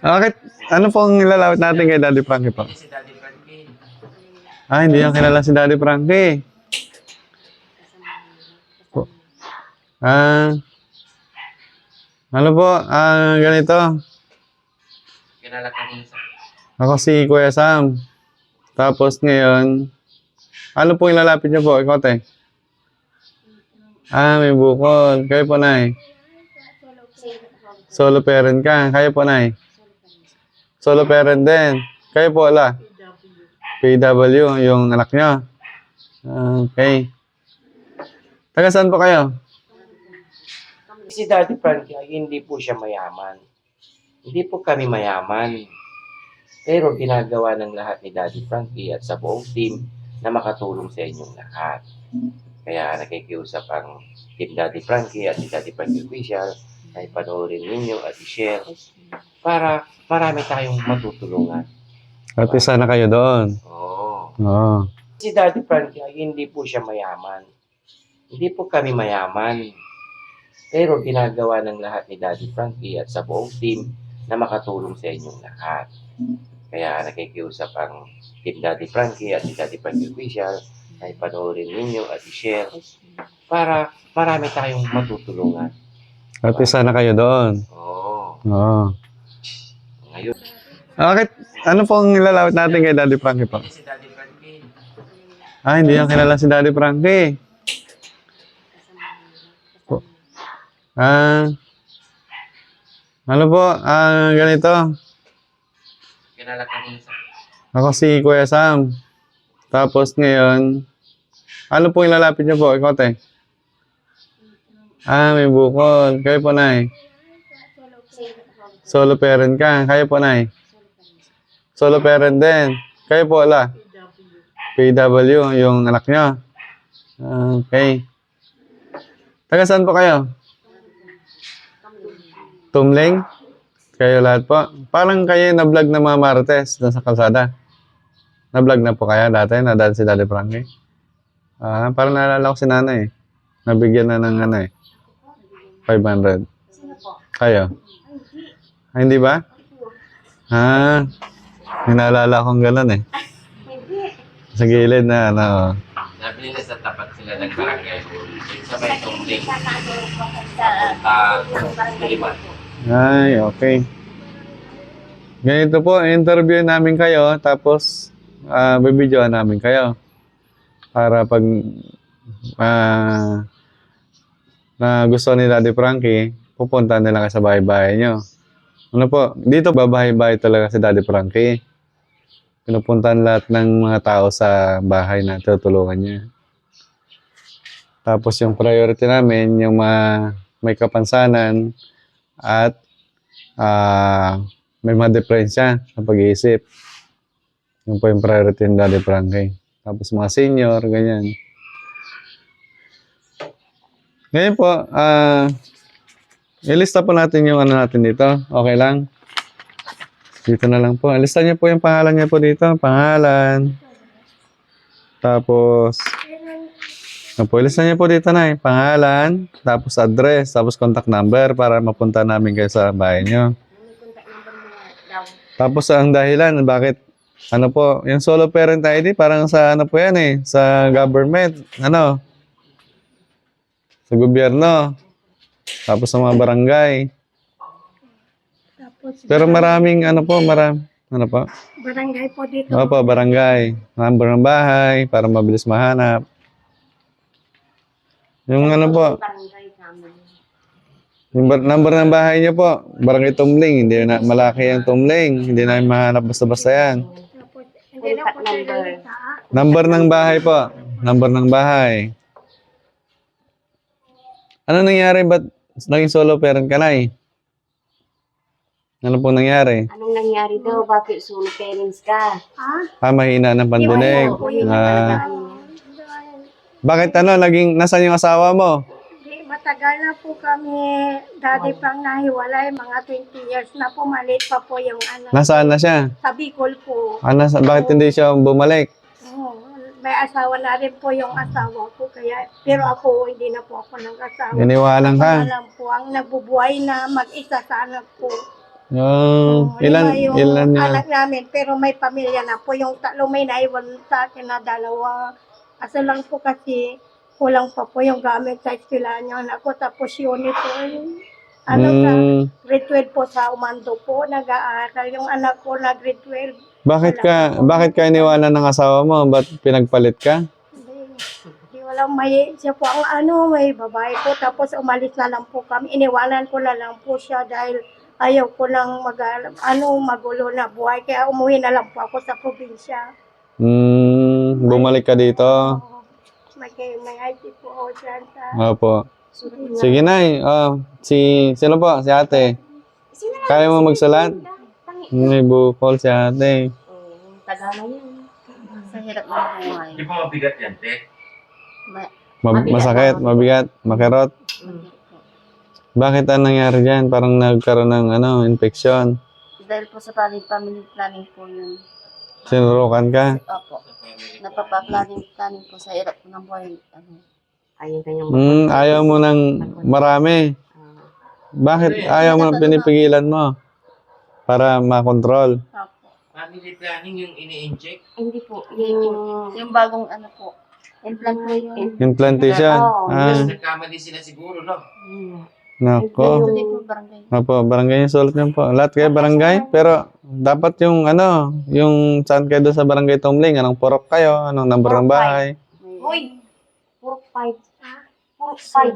Bakit? Ano pong nilalawit natin kay Daddy Frankie po? Si Daddy Frankie. Ah, hindi yan kilala si Daddy Frankie. Po. Ah, ano po? Ganito. Kilala ka niya sa... Ako si Kuya Sam. Tapos ngayon, ano po ilalapit niyo po? Ikaw, te? Ah, may bukol. Kayo po, Nay? Solo parent ka. Kayo po, Nay? Solo parent din. Kayo po, wala? PW, yung anak niyo. Okay. Taga saan po kayo? Si Daddy Frankie ay hindi po siya mayaman. Hindi po kami mayaman. Pero ginagawa ng lahat ni Daddy Frankie at sa buong team na makatulong sa inyong lahat. Kaya nakikiusap ang Team Daddy Frankie at si Daddy Frankie Official ay panoorin ninyo at i-share para marami tayong matutulungan. At isa na kayo doon. Oo. Oo. Si Daddy Frankie ay hindi po siya mayaman. Hindi po kami mayaman. Pero ginagawa ng lahat ni Daddy Frankie at sa buong team na makatulong sa inyong lahat. Kaya nakikiusap ang Team Daddy Frankie at si Daddy Frankie Official ay panoorin ninyo at i-share para marami tayong matutulungan. At isa na kayo doon. Oo. Oo. Ngayon, Bakit? Ano pong nilalawit natin kay Daddy Frankie po? si Daddy Frankie. Ah, hindi yan kilala si Daddy Frankie. Po. Ano po? Ganito. Kilala ka niya sa... Ako si Kuya Sam. Tapos ngayon, ano po ilalapit niyo po? Ikaw, te? Ah, may bukol. Kayo po, Nay? Solo parent ka. Kayo po, Nay? Solo parent din. Kayo po, wala? PW, yung anak niyo. Okay. Taga saan po kayo? Tumling? Kayo lahat po? Parang kayo na-vlog na mga Martes doon sa kalsada. Na-vlog na po kaya dati? Na-dad si Daddy Frankie? Parang naalala ko si nanay. Nabigyan na ng 500. Kayo? Hindi ba? Naalala akong gano'n eh. Sa gilid na Nabili na sa tapat sila ng barangay. Sa may tumbling. Liman. Ay, okay. Ganito po, interview namin kayo, tapos bibidyoan namin kayo. Para pag na gusto ni Daddy Frankie, pupunta nila kayo sa bahay-bahay nyo. Ano po, dito babahay-bahay talaga si Daddy Frankie. Pinupuntahan lahat ng mga tao sa bahay na tutulungan niya. Tapos yung priority namin, yung may kapansanan at may mga diferensya sa pag-iisip. Yung po yung priority ng Daddy Frankie. Tapos mga senior, ganyan. Ngayon po, ilista po natin yung ano natin dito. Okay lang? Dito na lang po. Ilista niyo po yung pangalan niya po dito. Pangalan. Tapos, ilista niyo po dito na pangalan, tapos address, tapos contact number para mapunta namin kayo sa bahay niyo. Tapos ang dahilan, bakit, ano po, yung solo parent ID, parang sa ano po yan sa government, sa gobyerno, tapos sa mga barangay. Pero maraming, ano po? Barangay po dito. Opo, barangay. Number ng bahay, para mabilis mahanap. Yung ano po, yung number ng bahay niyo po, Barangay Tumling, hindi na malaki ang Tumling, hindi na mahanap basta-basta yan. Tapos, hindi na po salita. Number ng bahay po, number ng bahay. Ano nangyari, ba't naging solo parent ka na Ano pong nangyari? Anong nangyari daw? Bakit solo parents ka? Mahina ng pandinig. Iwan po yung ano. Bakit nasaan yung asawa mo? Hindi, matagal na po kami dati pang nahiwalay, mga 20 years na po, maliit pa po yung ano. Nasaan na siya? Sa Bicol po. Bakit hindi siya bumalik? Oo, may asawa na rin po yung asawa ko, kaya, pero ako, hindi na po ako nag-asawa. Iniwanan ka? Ako na lang po ang nabubuhay na mag-isa sa anak ko. Ilan, yung ilan niya? anak namin, pero may pamilya na po. Yung tatlo may naiwan sa akin na dalawa. Asa lang po kasi kulang pa po yung gamit sa eskwelahan yung anak ko. Tapos uniform. Ano sa grade 12 po sa Umando po, nag-aaral. Yung anak ko na grade 12. Bakit ka iniwanan ng asawa mo? Ba't pinagpalit ka? Hindi walang siya po ang may babae po. Tapos umalis na lang po kami. Iniwanan ko na lang po siya dahil ayaw ko nang magulo na buhay. Kaya umuwi na lang po ako sa probinsya. Bumalik ka dito. May IT po ako dyan sa... Opo. Sige, Nay. Sino po? Si ate. Kaya mo magsalat? May bukol si ate. Tagana yan. Sa hirap ng buhay. Di ba mabigat yan, te? Masakit, mabigat, makirot. Bakit ang nangyari dyan? Parang nagkaroon ng infeksyon. Dahil po sa family planning po yun. Sinurukan ka? Opo. Napapa-planning po sa hirap ng buhay. Ayun kanyang Ayaw mo ng marami. Bakit ayaw mo ng pinipigilan mo? Para makontrol. Opo. Family planning yung ini-inject? Hindi po. Yung bagong po. Implant po yun. Implantation? Kasi nagkamali sila siguro, no? Nako. Hindi po barangay. Opo, barangay yung sulat niyo po. Lahat kayo barangay, pero dapat yung yung saan kayo doon sa barangay Tumling, anong purok kayo, anong number ng bahay. Hoy! 4-5.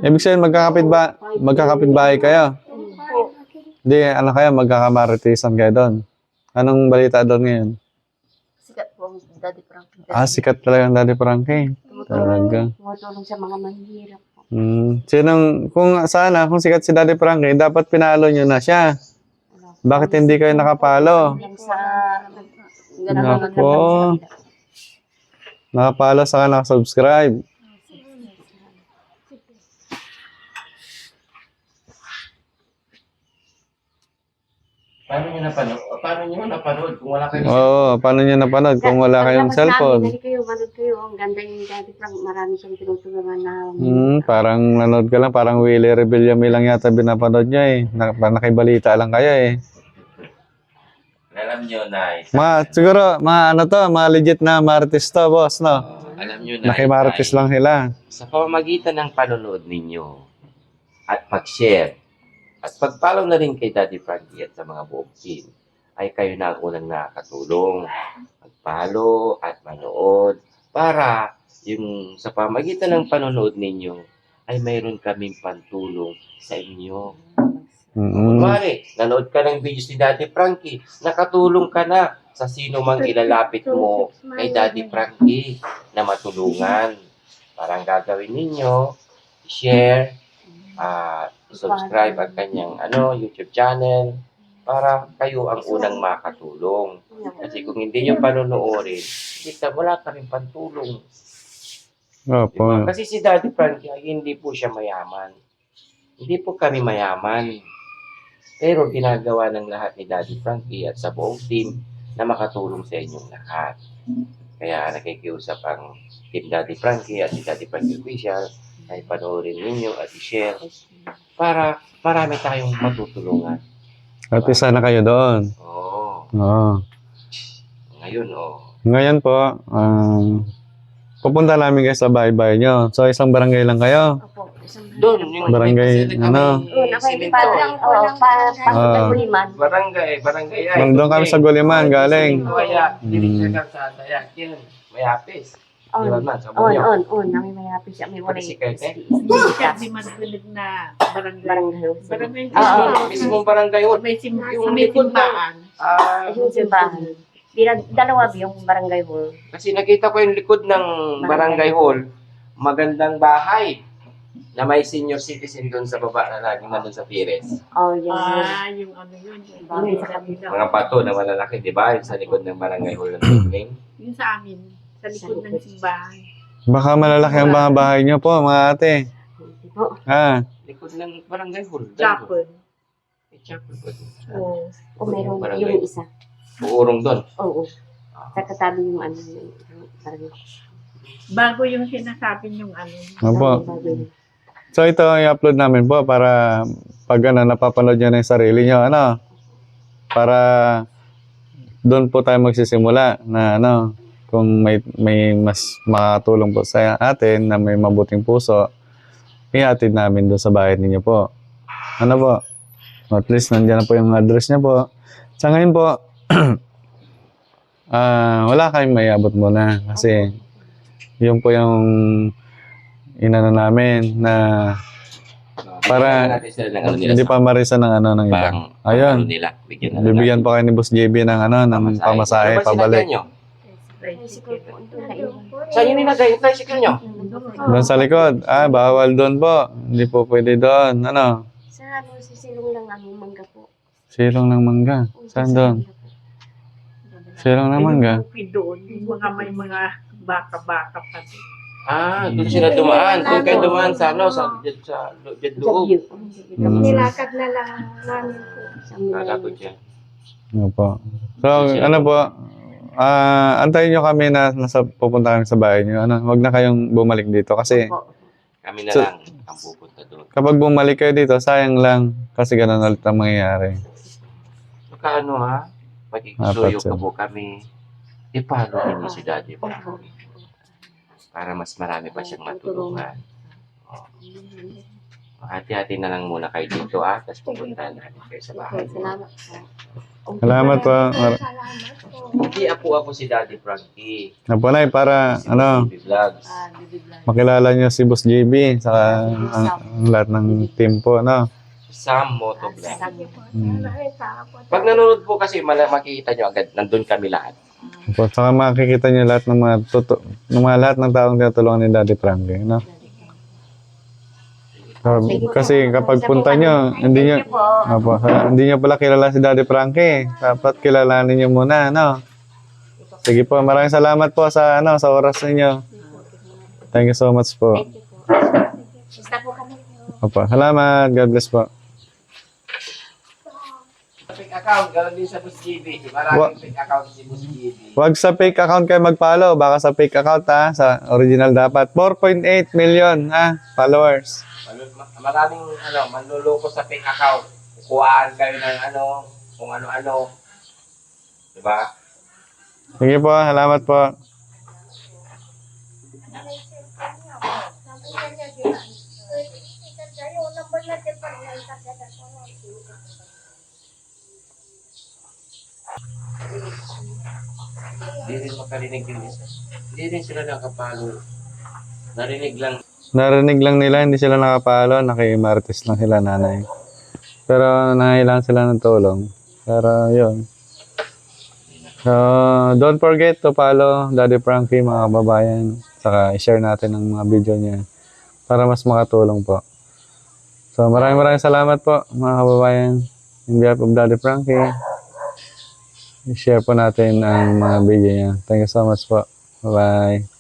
Ibig sabihin, magkakapit bahay kayo. Hindi, kayo, magkakamaritisan kayo doon. Anong balita doon ngayon? Sikat po ang Daddy Frankie. Sikat talaga ang Daddy Frankie. Talaga. Tumutulong sa mga mahihirap po. Kung sikat si Daddy Frankie, dapat pinalo nyo na siya. Bakit hindi kayo nakapalo? Nako. Nakapalo saka nakasubscribe. Paano nyo napanood kung wala kayo? Oo, paano nyo napanood kung wala kayong cellphone? Dali kayo, manood kayo. Ang ganda yung Daddy Frank. Marami siyang tinutulungan na... Parang nanood ka lang, parang Willie Rebillame lang yata binapanood nyo eh. Nakibalita lang kayo eh. Alam nyo, Nay. Siguro, legit na marites to, boss, no? Alam nyo, Nay. Nakimarites lang sila. Sa pamamagitan ng panonood ninyo at pag-share at pag-follow na rin kay Daddy Frankie at sa mga buong team, ay kayo na ang unang nakakatulong. Mag-follow at manood para yung sa pamamagitan ng panonood ninyo ay mayroon kaming pantulong sa inyo. Kunwari, nanood ka ng videos ni Daddy Frankie, nakatulong ka na sa sino mang ilalapit mo kay Daddy Frankie na matulungan. Parang gagawin ninyo, share, subscribe ang kanyang YouTube channel para kayo ang unang makatulong. Kasi kung hindi nyo panonoorin, wala ka rin pantulong. Opo. Diba? Kasi si Daddy Frankie ay hindi po siya mayaman. Hindi po kami mayaman. Pero ginagawa ng lahat ni Daddy Frankie at sa buong team na makatulong sa inyong lahat. Kaya nakikiusap ang Team Daddy Frankie at si Daddy Frankie Official ay panoorin ninyo at i-share para marami tayong matutulungan. At isa na kayo doon. Oo. Ngayon, Ngayon po, pupunta namin kayo sa bahay-bahay nyo. So, isang barangay lang kayo. Opo. doon, yung Barangay, Barangay ay. Doon kami sa Guliman, galing. Kaya, dinig ka sa Dayak, yun, may apis. Di ba man, sa Bunyo? Nami may happy siya. May wala Sikete? Siya si Magbilid na barangay. Barangay. Mismong barangay hall. May simbahan. Yung simbahan. Dalawa yung barangay hall. Kasi nakita ko yung likod ng barangay hall, magandang bahay na may senior citizen doon sa baba na laging nandun sa Pires. Yung ano yun. Mga bato na malalaki, di ba? Yung sa likod ng barangay hall ng Tingling. Yung sa amin, sa likod ng simbahan. Baka malalaki ang mga bahay nyo po, mga ate. Likod ng barangay hall. Chapel. May chapel po. Meron yung isa. Uurong doon. Oo. Sa katabi yung ano. Bago yung sinasabi yung ano. Opo. So ito i-upload namin po para pag napapanood nyo na yung sarili nyo, para doon po tayo magsisimula na ano, kung may mas makatulong po sa atin na may mabuting puso, ihatid namin doon sa bahay ninyo po. Ano po? At least nandiyan na po yung address niya po. Sa ngayon po, wala kayong may abot muna kasi yun po yung inano namin na para Bigyan natin sila ng ano nila hindi sa pa marisa ng ano ng iba. pang Ayun. ano nila. Bigyan na Bibigyan pa kayo ni Boss JB ng ano, ng pamasahe, Ano ba pabalik. sinagyan nyo? Tricycle po. Ito na iwan. Saan yun nilagay yung tricycle nyo? Doon sa likod. Bawal doon po. Hindi po pwede doon. Ano? Sa ano, sa silong lang ang mangga po. Silong ng mangga. Saan doon? Silong ng mangga. Yung doon, yung mga may mga baka-baka pa din. Doon sila dumaan. Doon kayo dumaan sa ano, sa dyan loob. Nilakad na lang namin po. Kala ko dyan. Ano po. So, ano po, antayin nyo kami na pupunta kami sa bahay nyo. Ano, wag na kayong bumalik dito kasi Kami na So- lang ang pupunta doon. kapag bumalik kayo dito, sayang lang kasi ganun ulit ang mangyayari. Saka ano ha, magkikisuyo Apat, sir. ka po kami. Ipalo ninyo si Daddy para mas marami pa siyang matulungan. Hati-hati na lang muna kayo dito tapos pupunta natin kayo sa bahay. Salamat po. Salamat po. Salamat po. Hindi ako si Daddy Frankie. Napunay para Si ano, Baby Vlogs. Bibiglan. makilala nyo si Boss JB saka ang lahat ng team po. Ano? Sam Moto Vlog. Sige po. Hmm. Maraming salamat po. Pag nanonood po kasi makikita nyo agad, nandun kami lahat. Po, saka makikita nyo lahat ng mga lahat ng taong tinutulungan ni Daddy Frankie. No? So, kasi kapag punta nyo, hindi nyo pala kilala si Daddy Frankie. Dapat kilalanin nyo muna, no? Sige po, maraming salamat po sa sa oras ninyo. Thank you so much po. Thank you po. Basta po kami. Opo, salamat. God bless po. Fake account, gano'n din sa Boss GB. Wa- Maraming fake account si Boss GB. Huwag sa fake account kayo mag-follow. Baka sa fake account sa original dapat. 4.8 million followers. Maraming manluloko sa fake account. Kukuhaan kayo ng kung ano-ano. Diba? Sige po, salamat po. Hindi rin makarinig din isa. Hindi rin sila nakapalo. Narinig lang. Narinig lang nila, hindi sila nakapalo. Nakimartis lang sila, nanay. Pero nangailangan sila ng tulong. Pero yun. So, don't forget to follow Daddy Frankie, mga kababayan. Saka i-share natin ang mga video niya para mas makatulong po. So, maraming salamat po, mga kababayan. In behalf of Daddy Frankie, i-share po natin ang mga video niya. Thank you so much po. Bye-bye.